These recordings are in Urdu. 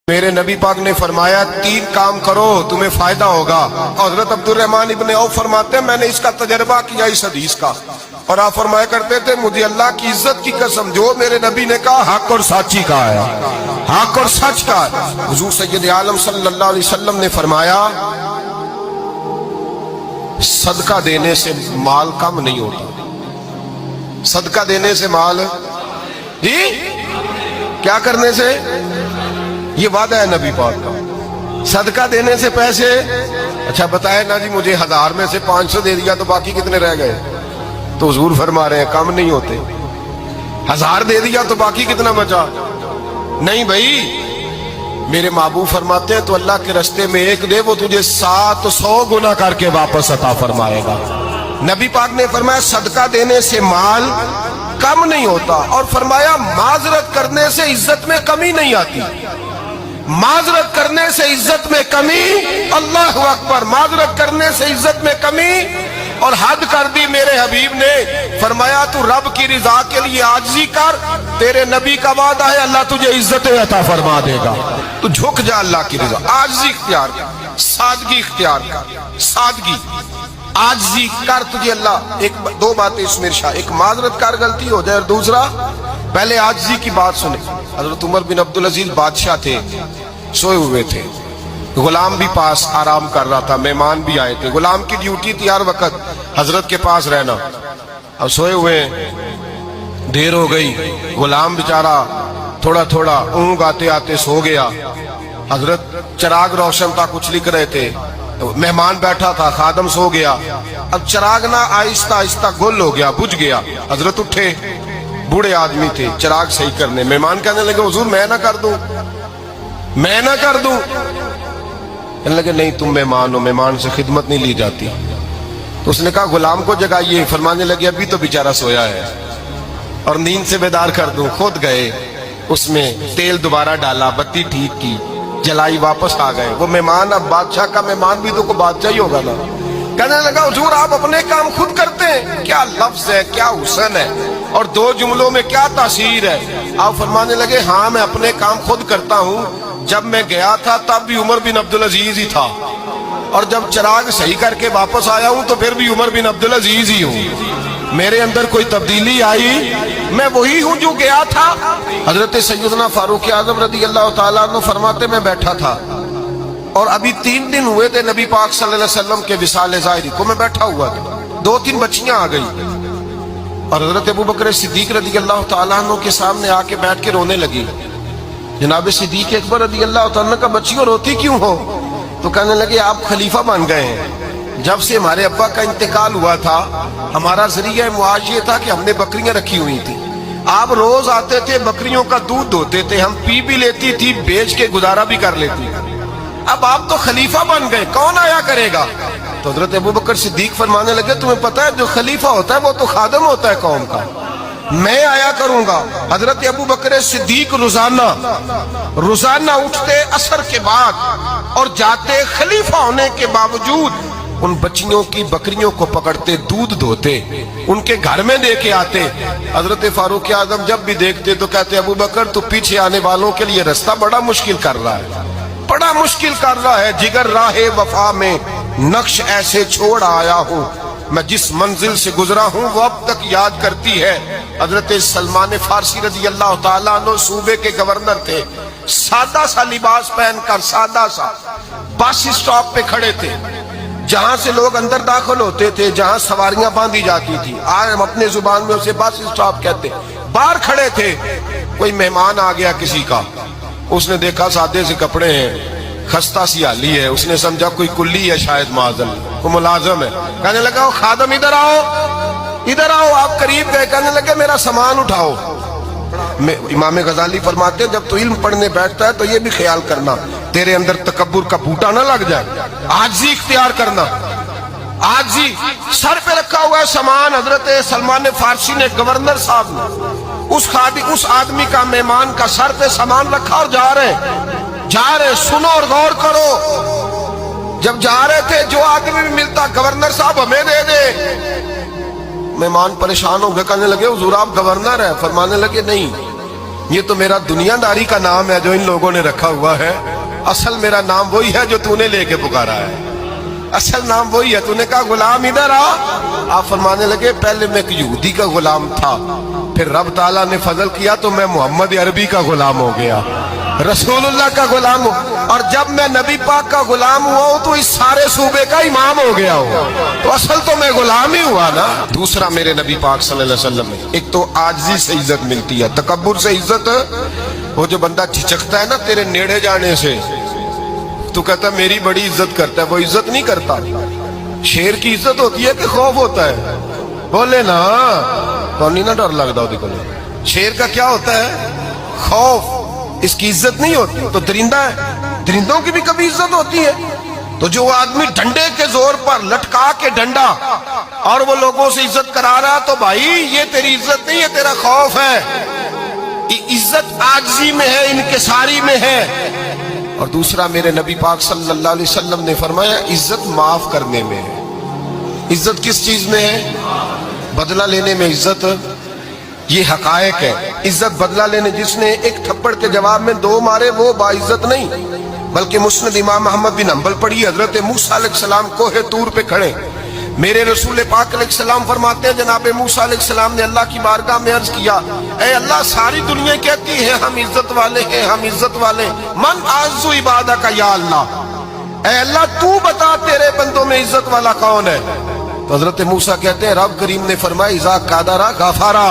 میرے نبی پاک نے فرمایا 3 کام کرو تمہیں فائدہ ہوگا۔ حضرت عبدالرحمن ابن عوف فرماتے ہیں میں نے اس کا تجربہ کیا اس حدیث کا، اور آپ فرمایا کرتے تھے مجھے اللہ کی عزت کی قسم جو میرے نبی نے کہا حق اور سچی کہا ہے، حق اور سچ کہا ہے۔ حضور سید عالم صلی اللہ علیہ وسلم نے فرمایا صدقہ دینے سے مال کم نہیں ہوتا، صدقہ دینے سے مال جی کیا کرنے سے، یہ وعدہ ہے نبی پاک کا، صدقہ دینے سے پیسے۔ اچھا بتائے نا جی مجھے 1000 میں سے 500 دے دیا تو باقی کتنے رہ گئے؟ تو حضور فرما رہے ہیں کم نہیں ہوتے۔ 1000 دے دیا تو باقی کتنا بچا؟ نہیں بھائی، میرے محبوب فرماتے ہیں تو اللہ کے رستے میں ایک دے وہ تجھے 700 گنا کر کے واپس عطا فرمائے گا۔ نبی پاک نے فرمایا صدقہ دینے سے مال کم نہیں ہوتا، اور فرمایا معذرت کرنے سے عزت میں کمی نہیں آتی، معذرت کرنے سے عزت میں کمی، اللہ اکبر، معذرت کرنے سے عزت میں کمی، اور حد کر دی میرے حبیب نے فرمایا تو رب کی رضا کے لیے عاجزی کر، تیرے نبی کا وعدہ ہے اللہ تجھے عزت عطا فرما دے گا۔ تو جھک جا اللہ کی رضا، عاجزی اختیار کر، سادگی اختیار کر، سادگی عاجزی کر، تجھے اللہ دو باتیں اس میں ارشاد، ایک معذرت کر غلطی ہو جائے، اور دوسرا پہلے عاجزی کی بات سنے۔ حضرت عمر بن عبدالعزیز بادشاہ تھے، سوئے ہوئے تھے، غلام بھی پاس آرام کر رہا تھا، مہمان بھی آئے تھے، غلام کی ڈیوٹی تھی ہر وقت حضرت کے پاس رہنا۔ اب سوئے ہوئے دیر ہو گئی، غلام بیچارہ تھوڑا تھوڑا اونگ آتے آتے سو گیا، حضرت چراغ روشن تھا کچھ لکھ رہے تھے، مہمان بیٹھا تھا، خادم سو گیا، اب چراغ نہ آہستہ آہستہ گل ہو گیا، بجھ گیا، حضرت اٹھے، بوڑھے آدمی تھے، چراغ صحیح کرنے، مہمان کہنے لگے حضور میں نہ کر دوں، میں نہ کر دوں، کہنے لگے نہیں تم مہمان ہو، مہمان سے خدمت نہیں لی جاتی۔ تو اس نے کہا غلام کو جگائیے، فرمانے لگے ابھی تو بیچارہ سویا ہے اور نیند سے بیدار کر دوں۔ خود گئے، اس میں تیل دوبارہ ڈالا، بتی ٹھیک کی، جلائی، واپس آ گئے۔ وہ مہمان اب بادشاہ کا مہمان بھی تو کوئی بادشاہ ہی ہوگا نا، کہنے لگا حضور آپ اپنے کام خود کرتے ہیں، کیا لفظ ہے، کیا حسن ہے، اور 2 جملوں میں کیا تاثیر ہے۔ آپ فرمانے لگے ہاں میں اپنے کام خود کرتا ہوں، جب میں گیا تھا تب بھی عمر بن عبدالعزیز ہی تھا، اور جب چراغ صحیح کر کے واپس آیا ہوں تو پھر بھی عمر بن عبدالعزیز ہی ہوں، میرے اندر کوئی تبدیلی آئی، میں وہی ہوں جو گیا تھا۔ حضرت سیدنا فاروق اعظم رضی اللہ تعالیٰ عنہ فرماتے میں بیٹھا تھا، اور ابھی 3 دن ہوئے تھے نبی پاک صلی اللہ علیہ وسلم کے وصال ظاہری کو، میں بیٹھا ہوا تھا، 2-3 بچیاں آ گئی، اور حضرت ابوبکر صدیق رضی اللہ تعالیٰ عنہ کے سامنے آ کے بیٹھ کے رونے لگی۔ جناب صدیق اکبر رضی اللہ تعالیٰ عنہ کا بچیوں روتی کیوں ہو؟ تو کہنے لگے آپ خلیفہ بن گئے ہیں، جب سے ہمارے ابا کا انتقال ہوا تھا ہمارا ذریعہ معاش یہ تھا کہ ہم نے بکریاں رکھی ہوئی تھی، آپ روز آتے تھے بکریوں کا دودھ دھوتے تھے، ہم پی بھی لیتی تھی، بیچ کے گزارا بھی کر لیتی، اب آپ تو خلیفہ بن گئے، کون آیا کرے گا؟ تو حضرت ابوبکر صدیق فرمانے لگے تمہیں پتہ ہے جو خلیفہ ہوتا ہے وہ تو خادم ہوتا ہے قوم کا، میں آیا کروں گا۔ حضرت ابوبکر صدیق روزانہ اٹھتے عصر کے بعد اور جاتے، خلیفہ ہونے کے باوجود ان بچیوں کی بکریوں کو پکڑتے، دودھ دھوتے، ان کے گھر میں دے کے آتے۔ حضرت فاروق اعظم جب بھی دیکھتے تو کہتے ابوبکر تو پیچھے آنے والوں کے لیے رستہ بڑا مشکل کر رہا ہے، بڑا مشکل کر رہا ہے، جگر راہ وفا میں نقش ایسے چھوڑ آیا ہوں، میں جس منزل سے گزرا ہوں وہ اب تک یاد کرتی ہے۔ حضرت سلمان فارسی رضی اللہ تعالیٰ عنہ صوبے کے گورنر تھے، سادہ سا لباس پہن کر، سادہ سا، بس اسٹاپ پہ کھڑے تھے، جہاں سے لوگ اندر داخل ہوتے تھے، جہاں سواریاں باندھی جاتی تھی، آج ہم اپنے زبان میں اسے بس اسٹاپ کہتے، باہر کھڑے تھے۔ کوئی مہمان آ گیا کسی کا، اس نے دیکھا سادے سے کپڑے ہیں، خستہ سی حالی ہے، اس نے سمجھا کوئی کلی ہے شاید، معاذل کوئی ملازم ہے، کہنے لگا وہ خادم ادھر آؤ، ادھر آؤ، آپ قریب گئے، کہنے لگے میرا سامان اٹھاؤ۔ امام غزالی فرماتے ہیں جب تو علم پڑھنے بیٹھتا ہے تو یہ بھی خیال کرنا تیرے اندر تکبر کا بوٹا نہ لگ جائے، عاجزی اختیار کرنا، عاجزی۔ سر پہ رکھا ہوا ہے سامان، حضرت سلمان فارسی نے، گورنر صاحب نے، اس آدمی کا، مہمان کا سر پہ سامان رکھا اور جا رہے، سنو اور غور کرو، جب جا رہے تھے جو آدمی بھی ملتا گورنر صاحب ہمیں دے دے، مہمان پریشان ہو گئے، کہنے لگے حضور آپ گورنر ہیں؟ فرمانے لگے نہیں، یہ تو میرا دنیا داری کا نام ہے جو ان لوگوں نے رکھا ہوا ہے، اصل میرا نام وہی ہے جو تو نے لے کے پکارا ہے، اصل نام وہی ہے۔ تو نے کہا غلام ادھر آ، آپ فرمانے لگے پہلے میں ایک یہودی کا غلام تھا، پھر رب تعالیٰ نے فضل کیا تو میں محمد عربی کا غلام ہو گیا، رسول اللہ کا غلام ہوں، اور جب میں نبی پاک کا غلام ہوا ہوں تو اس سارے صوبے کا امام ہو گیا ہوں، تو اصل تو میں غلام ہی ہوا نا۔ دوسرا میرے نبی پاک صلی اللہ علیہ وسلم میں ایک تو عاجزی سے عزت ملتی ہے، تکبر سے عزت، وہ جو بندہ چچکتا ہے نا تیرے نیڑے جانے سے، تو کہتا ہے میری بڑی عزت کرتا ہے، وہ عزت نہیں کرتا۔ شیر کی عزت ہوتی ہے کہ خوف ہوتا ہے؟ بولے نا، تو نہیں نا ڈر لگتا ہو دیکھو، شیر کا کیا ہوتا ہے؟ خوف، اس کی عزت نہیں ہوتی۔ تو درندہ ہے، درندوں کی بھی کبھی عزت ہوتی ہے؟ تو جو آدمی ڈنڈے کے زور پر لٹکا کے ڈنڈا اور وہ لوگوں سے عزت کرا رہا، تو بھائی یہ تیری عزت نہیں ہے، تیرا خوف ہے۔ عزت عاجزی میں ہے، انکساری میں ہے۔ اور دوسرا میرے نبی پاک صلی اللہ علیہ وسلم نے فرمایا عزت معاف کرنے میں ہے۔ عزت کس چیز میں ہے؟ بدلہ لینے میں عزت، یہ حقائق ہے۔ عزت بدلہ لینے، جس نے ایک تھپڑ کے جواب میں 2 مارے وہ باعزت نہیں، بلکہ مسند امام احمد بن حنبل پڑھی، حضرت موسیٰ علیہ السلام کوہ طور پہ کھڑے، میرے رسول پاک علیہ السلام فرماتے ہیں جناب موسیٰ علیہ السلام نے اللہ کی بارگاہ میں عرض کیا، اے اللہ ساری دنیا کہتی ہے ہم عزت والے ہیں، ہم عزت والے، من اعز عبادک یا اللہ، اے اللہ تو بتا تیرے بندوں میں عزت والا کون ہے؟ تو حضرت موسیٰ کہتے ہیں رب کریم نے فرمایا اذا قادر غفارا،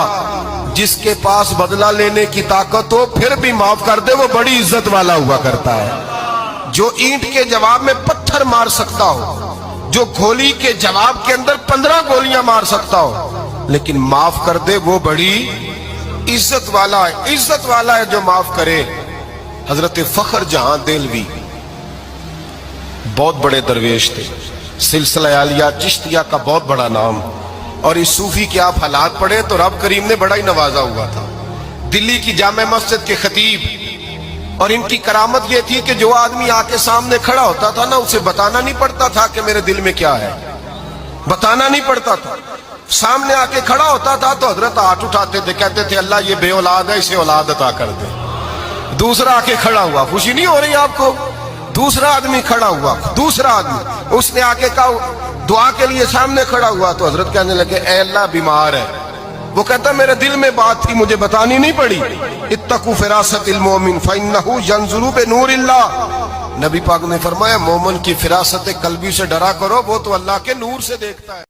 جس کے پاس بدلہ لینے کی طاقت ہو پھر بھی معاف کر دے وہ بڑی عزت والا ہوا کرتا ہے۔ جو اینٹ کے جواب میں پتھر مار سکتا ہو، جو گولی کے جواب کے اندر 15 گولیاں مار سکتا ہو، لیکن معاف کر دے وہ بڑی عزت والا ہے۔ عزت والا ہے جو معاف کرے۔ حضرت فخر جہاں دہلوی بہت بڑے درویش تھے، سلسلہ عالیہ چشتیہ کا بہت بڑا نام، اور اس صوفی کے آپ حالات پڑھیں تو رب کریم نے بڑا ہی نوازا ہوا تھا۔ دلی کی جامع مسجد کے خطیب، اور ان کی کرامت یہ تھی کہ جو آدمی آ کے سامنے کھڑا ہوتا تھا نا اسے بتانا نہیں پڑتا تھا کہ میرے دل میں کیا ہے، بتانا نہیں پڑتا تھا۔ سامنے آ کے کھڑا ہوتا تھا تو حضرت ہاتھ اٹھاتے تھے، کہتے تھے اللہ یہ بے اولاد ہے اسے اولاد عطا کر دے۔ دوسرا آ کے کھڑا ہوا، خوشی نہیں ہو رہی آپ کو؟ دوسرا آدمی کھڑا ہوا، دوسرا آدمی اس نے آ کے کہا دعا کے لیے سامنے کھڑا ہوا، تو حضرت کہنے لگے اے اللہ بیمار ہے، وہ کہتا میرے دل میں بات تھی مجھے بتانی نہیں پڑی، اتقوا فراست المومن فإنہ ینظر بنور اللہ، نبی پاک نے فرمایا مومن کی فراست قلبی سے ڈرا کرو، وہ تو اللہ کے نور سے دیکھتا ہے۔